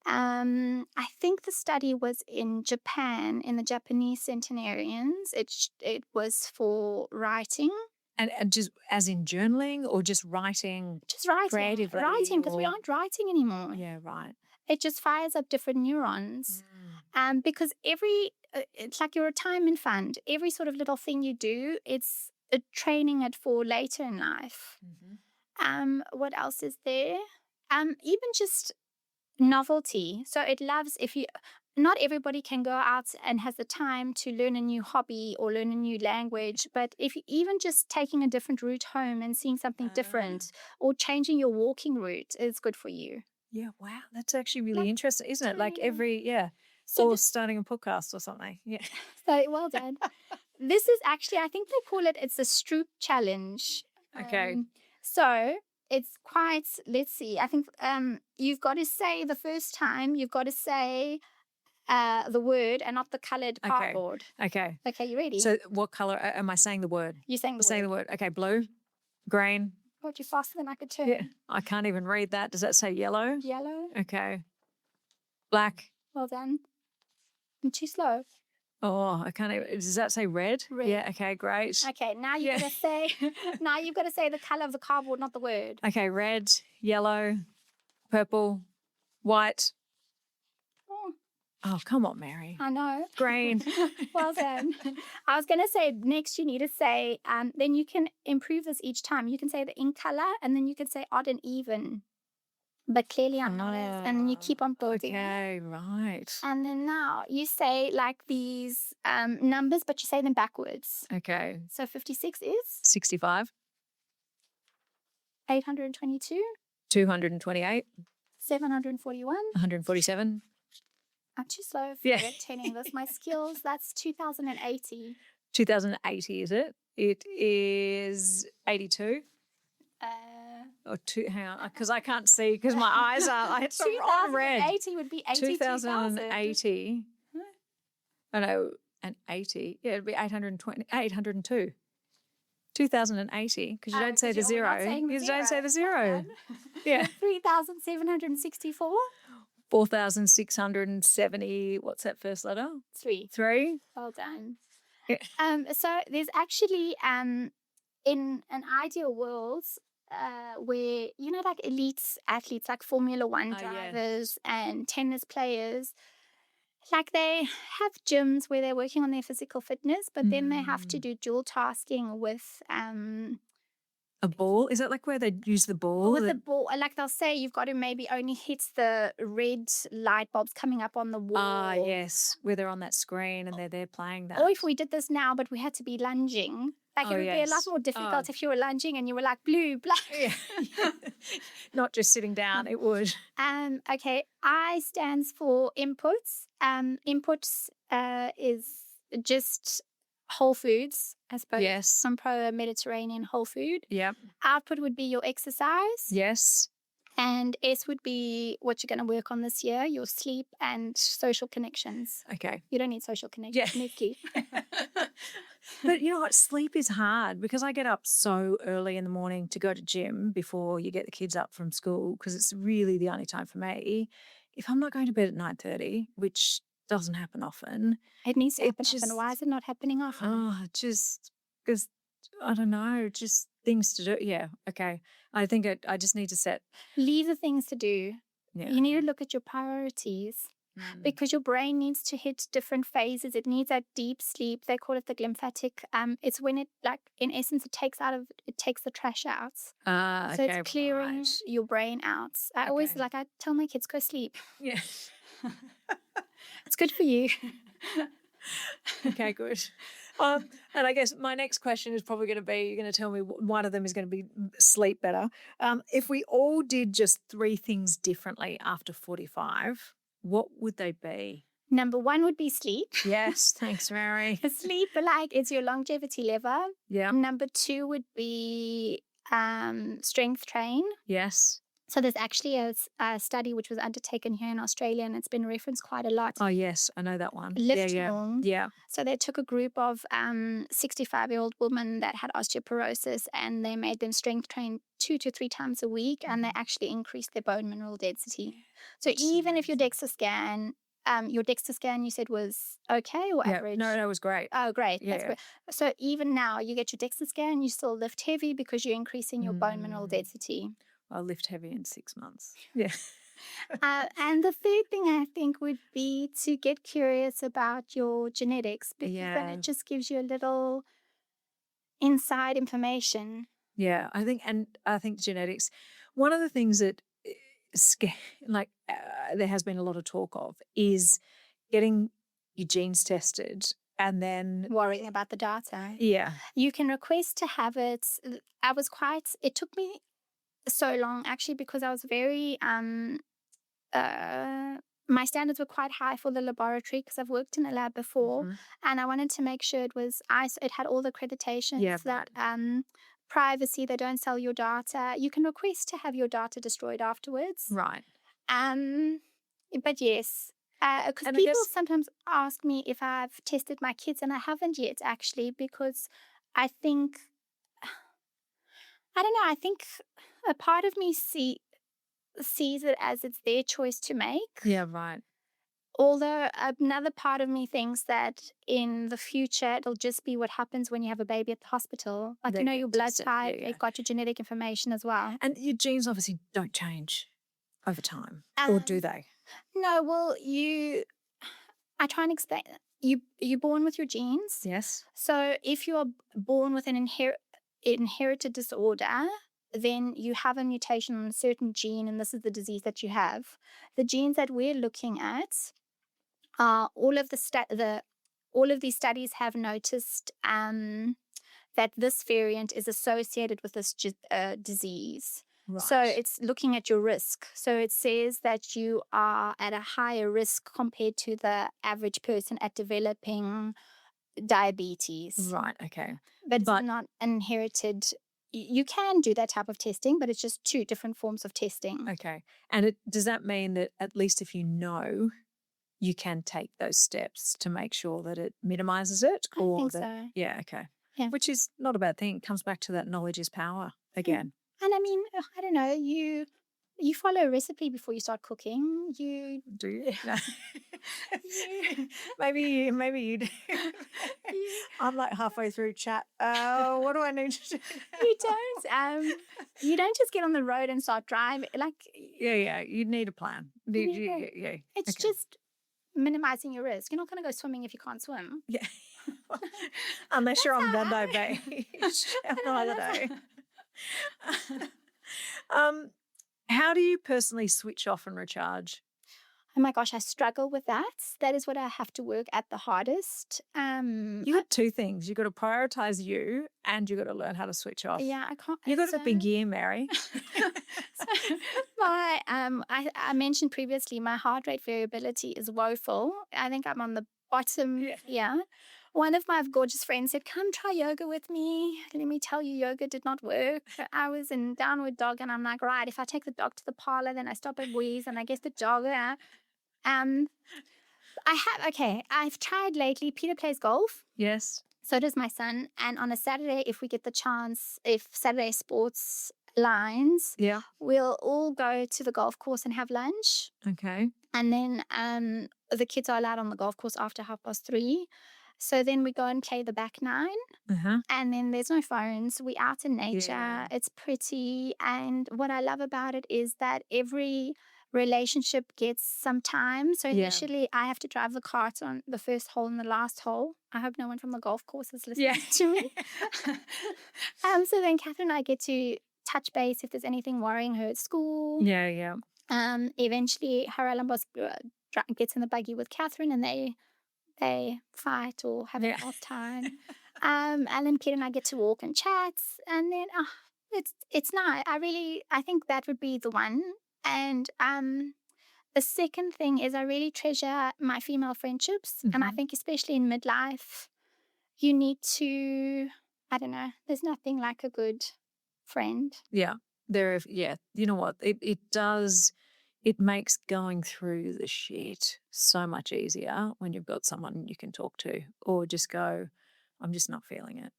I think the study was in Japan, in the Japanese centenarians. It was for writing. And just as in journaling, or just writing? Just writing. Creatively. Writing, because we aren't writing anymore. Yeah, right. It just fires up different neurons. Because it's like your retirement fund. Every sort of little thing you do, it's training it for later in life. What else is there? Even just novelty. So it loves, not everybody can go out and has the time to learn a new hobby or learn a new language, but if you even just taking a different route home and seeing something different, or changing your walking route is good for you. Yeah, wow, that's actually really interesting, isn't it? Like So or starting a podcast or something. Yeah. So well done. This is actually, I think they call it's a Stroop challenge. Okay. So it's quite, let's see, I think you've got to say the first time, you've got to say the word and not the colored cardboard. Okay. Okay, you ready? So what color am I saying the word? You're saying the word. Okay, blue, green. God, you're faster than I could turn. Yeah. I can't even read that. Does that say yellow? Yellow. Okay. Black. Well done. I'm too slow. Oh, I can't even. Does that say red? Red. Yeah. Okay. Great. Okay. Now you've got to say. Now you've got to say the color of the cardboard, not the word. Okay. Red, yellow, purple, white. Oh, come on, Mary. I know. Green. Well done. I was going to say next you need to say. Then you can improve this each time. You can say the in color, and then you can say odd and even. But clearly I'm not as, and then you keep on building. Okay, right. And then now you say like these numbers, but you say them backwards. Okay. So 56 is? 65. 822. 228. 741. 147. I'm too slow for retaining this. My skills, that's 2080. 2080, is it? It is 82. Or two, hang on, because I can't see because my eyes are. It's on red. 2080 would be 82,000. 2080. I know, and 80. Yeah, it'd be 820, 802. 2080, because you don't say the zero. You don't say the zero. Yeah. 3,764. 4,670. What's that first letter? 3. 3. Well done. Yeah. So there's actually in an ideal world where, you know, like elite athletes, like Formula One drivers and tennis players, like they have gyms where they're working on their physical fitness, but then they have to do dual tasking with a ball. Is that like where they use the ball? With the ball, like they'll say you've got to maybe only hit the red light bulbs coming up on the wall. Ah, yes, where they're on that screen and they're there playing that. Or if we did this now, but we had to be lunging, like it would be a lot more difficult if you were lunging and you were like blue, black. Yeah. Not just sitting down, it would. Okay, I stands for inputs. Inputs is just whole foods, I suppose. Yes. Some pro-Mediterranean whole food. Yep. Output would be your exercise. Yes. And S would be what you're going to work on this year, your sleep and social connections. Okay. You don't need social connections. You need sleep. But you know what? Sleep is hard because I get up so early in the morning to go to gym before you get the kids up from school because it's really the only time for me. If I'm not going to bed at 9:30, which doesn't happen often. It needs to It happen just- often. Why is it not happening often? Oh, just because, I don't know, just things to do. Yeah, okay. I think I just need to set. Leave the things to do. Yeah. You need to look at your priorities because your brain needs to hit different phases. It needs that deep sleep. They call it the glymphatic. It's when it, like, in essence, it takes the trash out. So Okay, it's clearing right. your brain out. I always, Okay. I tell my kids, go sleep. Yeah. It's good for you. Okay, good. And I guess my next question is probably going to be, you're going to tell me one of them is going to be sleep better. If we all did just 3 things differently after 45, what would they be? Number 1 would be sleep. Yes, thanks, Mary. Sleep, like, it's your longevity lever. Yeah. Number 2 would be strength train. Yes. So there's actually a study which was undertaken here in Australia, and it's been referenced quite a lot. Oh, yes, I know that one. Lift Yeah. Long. Yeah. So they took a group of 65-year-old women that had osteoporosis, and they made them strength train 2 to 3 times a week, and they actually increased their bone mineral density. So even if your DEXA scan you said was okay or average? No, it was great. Oh, great. Yeah. That's great. So even now, you get your DEXA scan, you still lift heavy because you're increasing your bone mineral density. I'll lift heavy in 6 months. Yeah. And the third thing I think would be to get curious about your genetics, because then it just gives you a little inside information. Yeah, I think genetics. One of the things that there has been a lot of talk of is getting your genes tested and then Worrying about the data. Yeah. You can request to have it. It took me so long actually because I was very my standards were quite high for the laboratory because I've worked in a lab before, and I wanted to make sure it was ISO. It had all the accreditations that privacy. They don't sell your data. You can request to have your data destroyed afterwards. Right. But yes, because people sometimes ask me if I've tested my kids, and I haven't yet actually, because I think I think a part of me sees it as it's their choice to make. Yeah, right. Although another part of me thinks that in the future, it'll just be what happens when you have a baby at the hospital. Like, your blood type, it got your genetic information as well. And your genes obviously don't change over time, or do they? No, well, I try and explain. You're born with your genes. Yes. So if you are born with an inherited disorder, then you have a mutation on a certain gene, and this is the disease that you have. The genes that we're looking at are all of these studies have noticed that this variant is associated with this disease. Right. So it's looking at your risk. So it says that you are at a higher risk compared to the average person at developing diabetes. Right, okay. But it's not inherited. You can do that type of testing, but it's just 2 different forms of testing. Okay. And does that mean that at least if you know, you can take those steps to make sure that it minimizes it? I think so. Yeah, okay. Yeah. Which is not a bad thing. It comes back to that knowledge is power again. And I mean, I don't know, you follow a recipe before you start cooking. You do you? No. Maybe you do. I'm like halfway through chat. What do I need to do? You don't just get on the road and start driving. Like, yeah, you need a plan. Yeah. It's just minimizing your risk. You're not going to go swimming if you can't swim. Yeah. Unless you're on Bondi Beach on holiday. How do you personally switch off and recharge? Oh my gosh, I struggle with that. That is what I have to work at the hardest. You got 2 things. You got to prioritize you, and you got to learn how to switch off. Yeah, I can't. You got a big year, Mary. I mentioned previously, my heart rate variability is woeful. I think I'm on the bottom. Yeah. One of my gorgeous friends said, come try yoga with me. Let me tell you, yoga did not work. I was in downward dog and I'm like, right, if I take the dog to the parlor, then I stop at Wee's and I get the jogger. I've tried lately. Peter plays golf. Yes. So does my son. And on a Saturday, if we get the chance, if Saturday sports lines, Yeah. we'll all go to the golf course and have lunch. Okay. And then the kids are allowed on the golf course after 3:30. So then we go and play the back nine. Uh-huh. And then there's no phones. We're out in nature. Yeah. It's pretty. And what I love about it is that every relationship gets some time. So initially, I have to drive the cart on the first hole and the last hole. I hope no one from the golf course is listening to me. So then Catherine and I get to touch base if there's anything worrying her at school. Yeah. Eventually, Haralambos gets in the buggy with Catherine and they fight or have a hard time. And then Peter and I get to walk and chat. And then it's nice. I think that would be the one. And the second thing is I really treasure my female friendships. And I think especially in midlife, you need to, I don't know, there's nothing like a good friend. Yeah. You know what? It does, it makes going through the shit so much easier when you've got someone you can talk to or just go, I'm just not feeling it.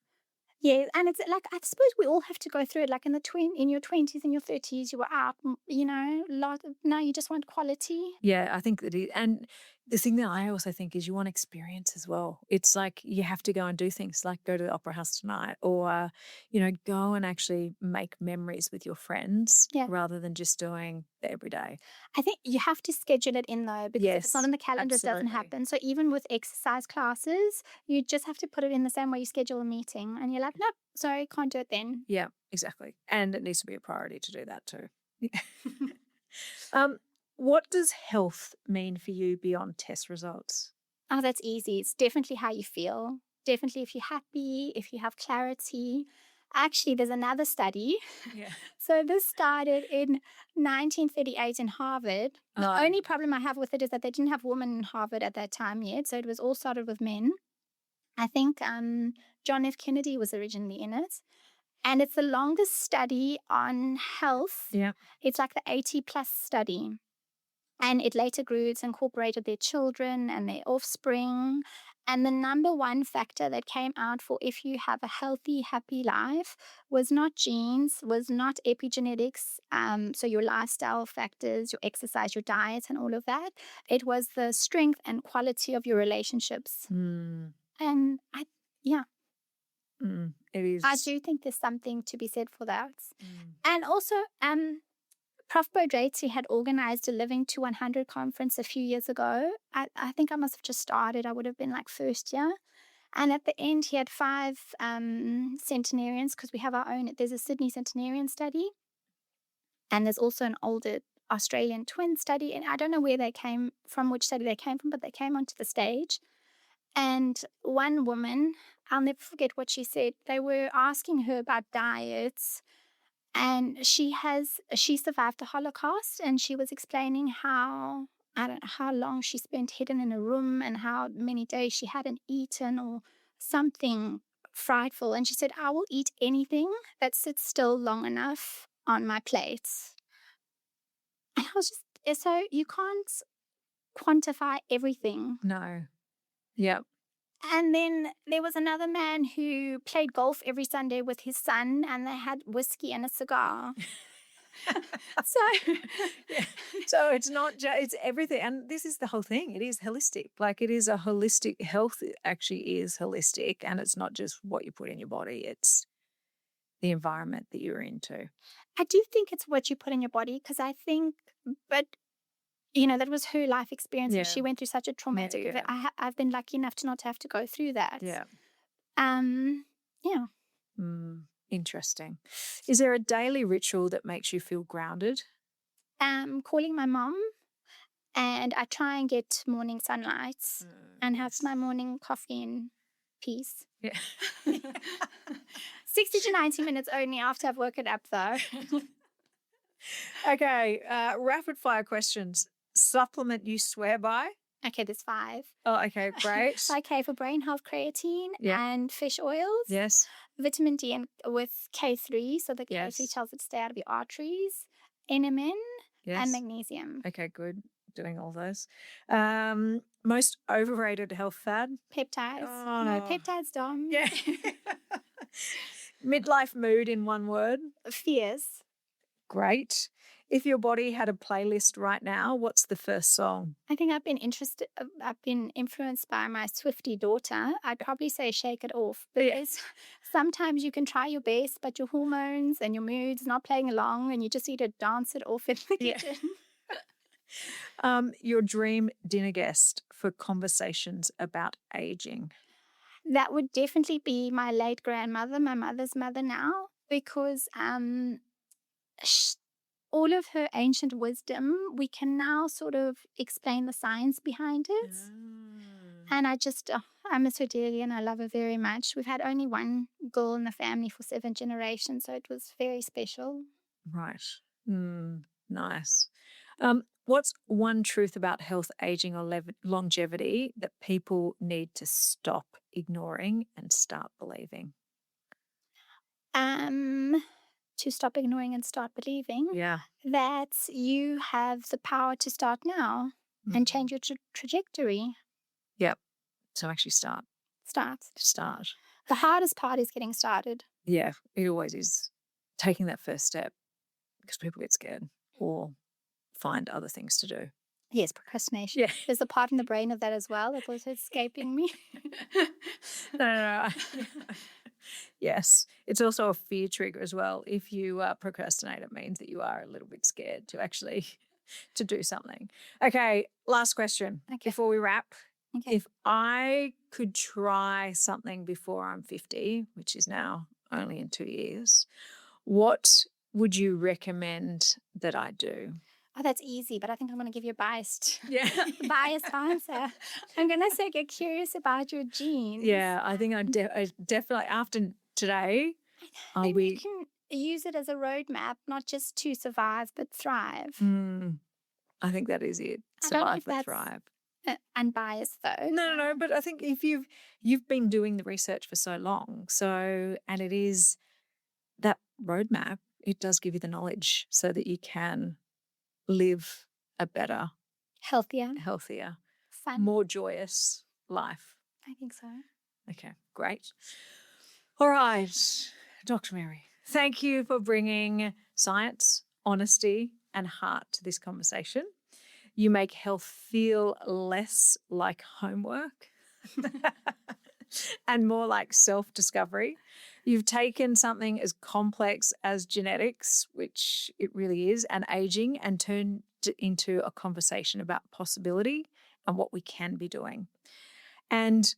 Yeah, and it's like, I suppose we all have to go through it. Like in your 20s and your 30s, you were out, now you just want quality. Yeah, I think that and the thing that I also think is you want experience as well. It's like you have to go and do things like go to the opera house tonight or, go and actually make memories with your friends rather than just doing the everyday. I think you have to schedule it in though, because if it's not in the calendar, absolutely. It doesn't happen. So even with exercise classes, you just have to put it in the same way you schedule a meeting and you're like, nope, sorry, can't do it then. Yeah, exactly. And it needs to be a priority to do that too. What does health mean for you beyond test results? Oh, that's easy. It's definitely how you feel. Definitely if you're happy, if you have clarity. Actually, there's another study. Yeah. So this started in 1938 in Harvard. The only problem I have with it is that they didn't have women in Harvard at that time yet. So it was all started with men. I think John F. Kennedy was originally in it. And it's the longest study on health. Yeah. It's like the 80+ study. And it later grew, it's incorporated their children and their offspring. And the number one factor that came out for if you have a healthy, happy life was not genes, was not epigenetics, so your lifestyle factors, your exercise, your diet, and all of that. It was the strength and quality of your relationships. And it is. I do think there's something to be said for that. And also, Prof. Bodratzi had organized a Living to 100 conference a few years ago. I think I must have just started. I would have been like first year. And at the end, he had 5 centenarians because we have our own. There's a Sydney centenarian study. And there's also an older Australian twin study. And I don't know where they came from, which study they came from, but they came onto the stage. And one woman, I'll never forget what she said. They were asking her about diets. And she survived the Holocaust, and she was explaining how, I don't know how long she spent hidden in a room and how many days she hadn't eaten or something frightful. And she said, I will eat anything that sits still long enough on my plate. And I was just, so you can't quantify everything. No. Yep. And then there was another man who played golf every Sunday with his son, and they had whiskey and a cigar. So it's not just, it's everything. And this is the whole thing. It is holistic. Like it is a holistic health. It actually is holistic. And it's not just what you put in your body. It's the environment that you're into. I do think it's what you put in your body because I think, but that was her life experience. Yeah. She went through such a traumatic event. I've been lucky enough to not have to go through that. Yeah. Yeah. Interesting. Is there a daily ritual that makes you feel grounded? Calling my mom, and I try and get morning sunlight and have my morning coffee in peace. Yeah. 60 to 90 minutes only after I've woken up, though. Okay. Rapid fire questions. Supplement you swear by? Okay, there's 5. Oh, okay, great. Okay, for brain health, creatine and fish oils. Yes. Vitamin D and with K3, so the K3 Yes. tells it to stay out of your arteries. NMN Yes. and magnesium. Okay, good. Doing all those. Most overrated health fad? Peptides. Oh. No, peptides, Dom. Yeah. Midlife mood in one word? Fears. Great. If your body had a playlist right now, what's the first song? I think I've been influenced by my Swiftie daughter. I'd probably say Shake It Off, because sometimes you can try your best, but your hormones and your mood's not playing along, and you just need to dance it off in the kitchen. Your dream dinner guest for conversations about aging? That would definitely be my late grandmother, my mother's mother now, because all of her ancient wisdom, we can now sort of explain the science behind it. And I miss her dearly and I love her very much. We've had only one girl in the family for 7 generations, so it was very special. Right. Nice. What's one truth about health, aging, or longevity that people need to stop ignoring and start believing? To stop ignoring and start believing that you have the power to start now and change your trajectory. Yep. So actually start. Start. The hardest part is getting started. Yeah, it always is. Taking that first step, because people get scared or find other things to do. Yes, procrastination. Yeah. There's a part in the brain of that as well that was escaping me. No. Yes. It's also a fear trigger as well. If you procrastinate, it means that you are a little bit scared to actually to do something. Okay, last question before we wrap. Okay. If I could try something before I'm 50, which is now only in 2 years, what would you recommend that I do? Oh, that's easy, but I think I'm going to give you a biased answer. I'm going to say get curious about your genes. Yeah, I think I definitely, after today, you can use it as a roadmap, not just to survive, but thrive. I think that is it. Survive but thrive. Unbiased though. No, but I think if you've been doing the research for so long, and it is that roadmap, it does give you the knowledge so that you can live a better, healthier, fun, more joyous life. I think so. Okay, great. All right, Dr. Mary, thank you for bringing science, honesty, and heart to this conversation. You make health feel less like homework and more like self-discovery. You've taken something as complex as genetics, which it really is, and aging, and turned it into a conversation about possibility and what we can be doing and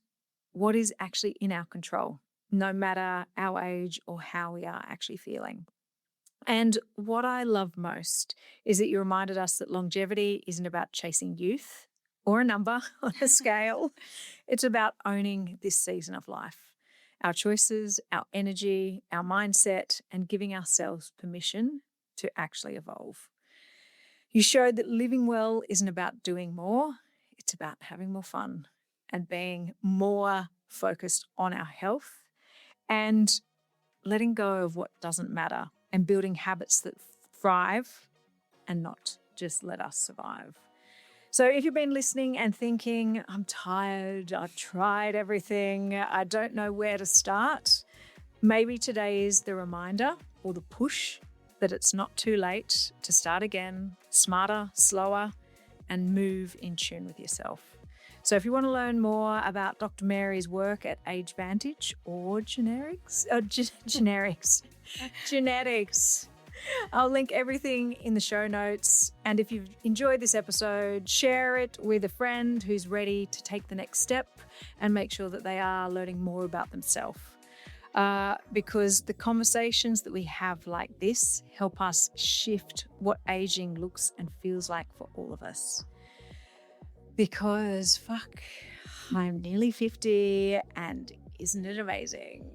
what is actually in our control, no matter our age or how we are actually feeling. And what I love most is that you reminded us that longevity isn't about chasing youth or a number on a scale. It's about owning this season of life, our choices, our energy, our mindset, and giving ourselves permission to actually evolve. You showed that living well isn't about doing more. It's about having more fun and being more focused on our health and letting go of what doesn't matter and building habits that thrive and not just let us survive. So if you've been listening and thinking, I'm tired, I've tried everything, I don't know where to start, maybe today is the reminder or the push that it's not too late to start again, smarter, slower, and move in tune with yourself. So if you want to learn more about Dr. Mary's work at Age Vantage or genetics, I'll link everything in the show notes. And if you've enjoyed this episode, share it with a friend who's ready to take the next step and make sure that they are learning more about themselves. Because the conversations that we have like this help us shift what aging looks and feels like for all of us. Because I'm nearly 50 and isn't it amazing?